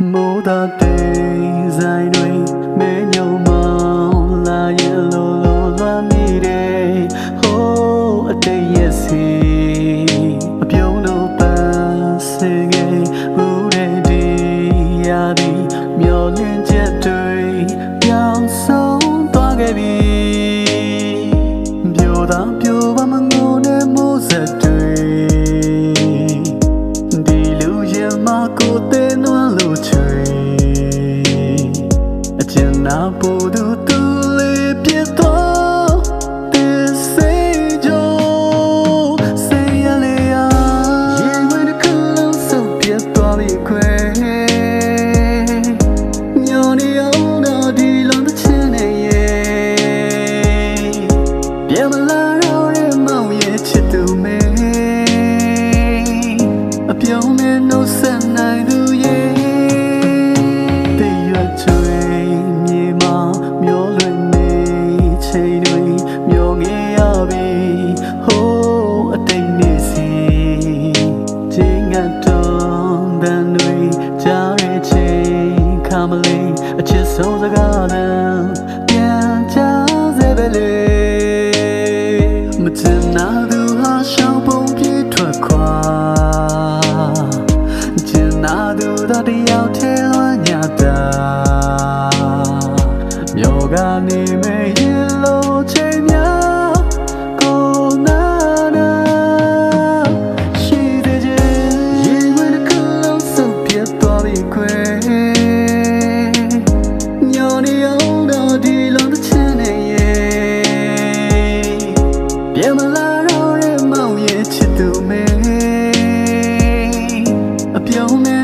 မိုးသားတဲ့ဆိုင်တွေမဲညုံမောင်းလာရဲ့လိုလိုလွမ်းမိတယ်ဟိုးအတိတ်ရဲ့စီအပြုံးတို့ပန်းစင်ငယ်ဘူးတဲ့ဒီရာဒီမျောလင်းချက်တွေပြောင်းဆုံးသွားခဲ့ပြီပြိုသာပြိုပါမငိုနဲ့မိုးဆက်တွေဒီလူရဲ့မကိုတဲ့နွမ်းလို့ချွေအကျဉ်းနာပူသူသူလေးပြတ်သွားတဲ့စိတ်ကြောစိတ်ရလေရာရင်ဝင်တစ်ခုလုံးစုပ်ပြတ်သွားပြီခွဲညောင်နေအောင်တော့ဒီလုံးတစ်ချင်းနဲ့ရဲ့ပြန်မလာတော့တဲ့မောင်ရဲ့ချစ်သူမဲအပြုံးနဲ့နှုတ်ဆက်နိုင်သူရဲ့တည်ရွယ်ချွေမြေမှာမျောလွင်နေချိန်တွေမျောငယ်ရပြီဟိုးအတိတ်နေစီချင်းငတ်တော်တန်တွေကြားရချိန်ခါမလေးအချစ်ဆုံးစကားနဲ့ပြန်ချစေပဲလေမချင်နာသူဟာရှောင်းပုံပြေးထွက်ခွာချင်နာသူတော့တယောက်ထဲလွှမ်းညတာမြော်ကနေမေးရင်လို့ချိန်များကိုနာနာရှိတဲ့ရင်ဝင်တစ်ခုလုံးစုပ်ပြတ်သွားပြီခွဲညောင်နေအောင်တော့ဒီလုံးတစ်ချင်းနဲ့ရဲ့ပြန်မလာတော့တဲ့မောင်ရဲ့ချစ်သူမဲအပြုံးနဲ့